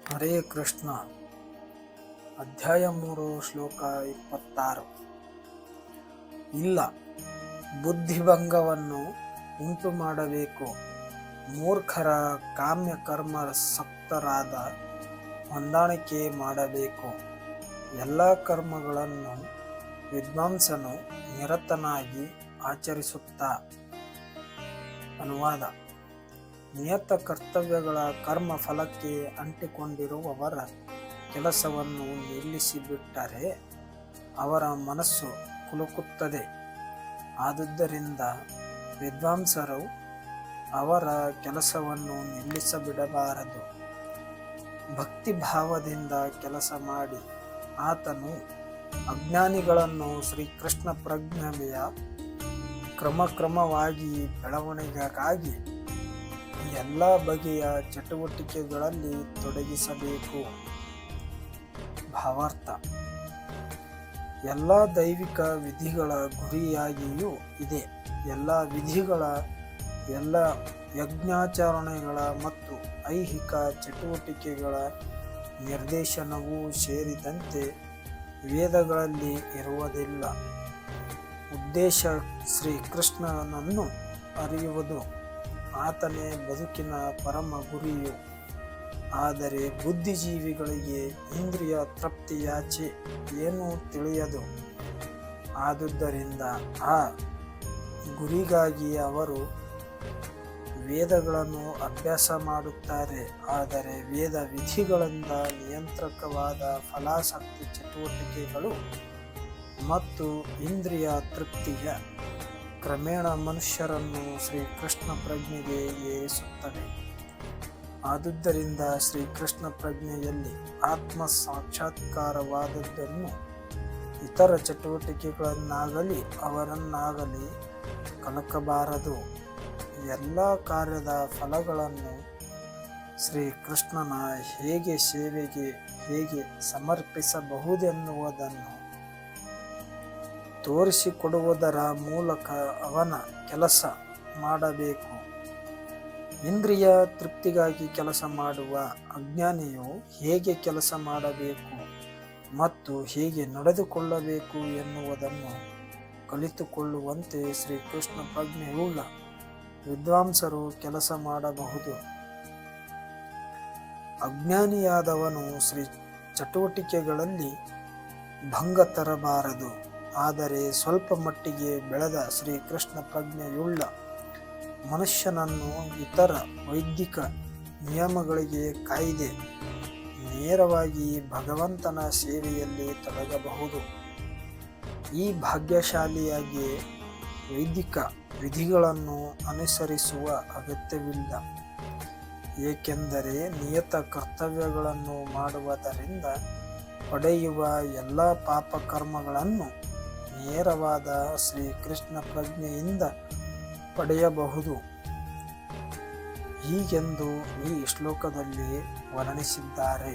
ಹರೇ ಕೃಷ್ಣ. ಅಧ್ಯಾಯ 3 ಶ್ಲೋಕ 26. ಇಲ್ಲ, ಬುದ್ಧಿಭಂಗವನ್ನು ಉಂಟು ಮಾಡಬೇಕು. ಮೂರ್ಖರ ಕಾಮ್ಯ ಕರ್ಮ ಸಕ್ತರಾದ ಹೊಂದಾಣಿಕೆ ಮಾಡಬೇಕು. ಎಲ್ಲ ಕರ್ಮಗಳನ್ನು ವಿದ್ವಾಂಸನು ನಿರತನಾಗಿ ಆಚರಿಸುತ್ತಾ. ಅನುವಾದ: ನಿಯತ ಕರ್ತವ್ಯಗಳ ಕರ್ಮ ಫಲಕ್ಕೆ ಅಂಟಿಕೊಂಡಿರುವವರ ಕೆಲಸವನ್ನು ನಿಲ್ಲಿಸಿಬಿಟ್ಟರೆ ಅವರ ಮನಸ್ಸು ಕುಲುಕುತ್ತದೆ. ಆದುದರಿಂದ ವಿದ್ವಾಂಸರು ಅವರ ಕೆಲಸವನ್ನು ನಿಲ್ಲಿಸಬಿಡಬಾರದು. ಭಕ್ತಿಭಾವದಿಂದ ಕೆಲಸ ಮಾಡಿ ಆತನು ಅಜ್ಞಾನಿಗಳನ್ನು ಶ್ರೀಕೃಷ್ಣ ಪ್ರಜ್ಞೆಯ ಕ್ರಮಕ್ರಮವಾಗಿ ಬೆಳವಣಿಗೆಗಾಗಿ ಎಲ್ಲ ಬಗೆಯ ಚಟುವಟಿಕೆಗಳಲ್ಲಿ ತೊಡಗಿಸಬೇಕು. ಭಾವಾರ್ಥ: ಎಲ್ಲ ದೈವಿಕ ವಿಧಿಗಳ ಗುರಿಯಾಗಿಯೂ ಇದೆ. ಎಲ್ಲ ವಿಧಿಗಳ, ಎಲ್ಲ ಯಜ್ಞಾಚರಣೆಗಳ ಮತ್ತು ಐಹಿಕ ಚಟುವಟಿಕೆಗಳ ನಿರ್ದೇಶನವೂ ಸೇರಿದಂತೆ ವೇದಗಳಲ್ಲಿ ಇರುವುದಿಲ್ಲ. ಉದ್ದೇಶ ಶ್ರೀಕೃಷ್ಣನನ್ನು ಅರಿಯುವುದು. ಆತನೇ ಬದುಕಿನ ಪರಮ ಗುರಿಯು. ಆದರೆ ಬುದ್ಧಿಜೀವಿಗಳಿಗೆ ಇಂದ್ರಿಯ ತೃಪ್ತಿಯಾಚೆ ಏನೂ ತಿಳಿಯದು. ಆದುದರಿಂದ ಆ ಗುರಿಗಾಗಿ ಅವರು ವೇದಗಳನ್ನು ಅಭ್ಯಾಸ ಮಾಡುತ್ತಾರೆ. ಆದರೆ ವೇದ ವಿಧಿಗಳಿಂದ ನಿಯಂತ್ರಕವಾದ ಫಲಾಸಕ್ತಿ ಚಟುವಟಿಕೆಗಳು ಮತ್ತು ಇಂದ್ರಿಯ ತೃಪ್ತಿಯ ಕ್ರಮೇಣ ಮನುಷ್ಯರನ್ನು ಶ್ರೀಕೃಷ್ಣ ಪ್ರಜ್ಞೆಗೆ ಏರಿಸುತ್ತವೆ. ಆದುದರಿಂದ ಶ್ರೀಕೃಷ್ಣ ಪ್ರಜ್ಞೆಯಲ್ಲಿ ಆತ್ಮ ಸಾಕ್ಷಾತ್ಕಾರವಾದದ್ದನ್ನು ಇತರ ಚಟುವಟಿಕೆಗಳನ್ನಾಗಲಿ ಅವರನ್ನಾಗಲಿ ಕಲಕಬಾರದು. ಎಲ್ಲ ಕಾರ್ಯದ ಫಲಗಳನ್ನು ಶ್ರೀಕೃಷ್ಣನ ಸೇವೆಗೆ ಹೇಗೆ ಸಮರ್ಪಿಸಬಹುದೆನ್ನುವುದನ್ನು ತೋರಿಸಿಕೊಡುವುದರ ಮೂಲಕ ಅವನ ಕೆಲಸ ಮಾಡಬೇಕು. ಇಂದ್ರಿಯ ತೃಪ್ತಿಗಾಗಿ ಕೆಲಸ ಮಾಡುವ ಅಜ್ಞಾನಿಯು ಹೇಗೆ ಕೆಲಸ ಮಾಡಬೇಕು ಮತ್ತು ಹೇಗೆ ನಡೆದುಕೊಳ್ಳಬೇಕು ಎನ್ನುವುದನ್ನು ಕಲಿತುಕೊಳ್ಳುವಂತೆ ಶ್ರೀಕೃಷ್ಣ ಪ್ರಜ್ಞೆಯುಳ್ಳ ವಿದ್ವಾಂಸರು ಕೆಲಸ ಮಾಡಬಹುದು. ಅಜ್ಞಾನಿಯಾದವನು ಶ್ರೀ ಚಟುವಟಿಕೆಗಳಲ್ಲಿ ಭಂಗ ತರಬಾರದು. ಆದರೆ ಸ್ವಲ್ಪ ಮಟ್ಟಿಗೆ ಬೆಳೆದ ಶ್ರೀಕೃಷ್ಣ ಪ್ರಜ್ಞೆಯುಳ್ಳ ಮನುಷ್ಯನನ್ನು ಇತರ ವೈದಿಕ ನಿಯಮಗಳಿಗೆ ಕಾಯ್ದೆ ನೇರವಾಗಿ ಭಗವಂತನ ಸೇವೆಯಲ್ಲಿ ತೊಡಗಬಹುದು. ಈ ಭಾಗ್ಯಶಾಲಿಯಾಗಿ ವೈದಿಕ ವಿಧಿಗಳನ್ನು ಅನುಸರಿಸುವ ಅಗತ್ಯವಿಲ್ಲ. ಏಕೆಂದರೆ ನಿಯತ ಕರ್ತವ್ಯಗಳನ್ನು ಮಾಡುವುದರಿಂದ ಪಡೆಯುವ ಎಲ್ಲ ಪಾಪಕರ್ಮಗಳನ್ನು ನೇರವಾದ ಶ್ರೀಕೃಷ್ಣ ಪ್ರಜ್ಞೆಯಿಂದ ಪಡೆಯಬಹುದು. ಹೀಗೆಂದು ಈ ಶ್ಲೋಕದಲ್ಲಿ ವರ್ಣಿಸಿದ್ದಾರೆ.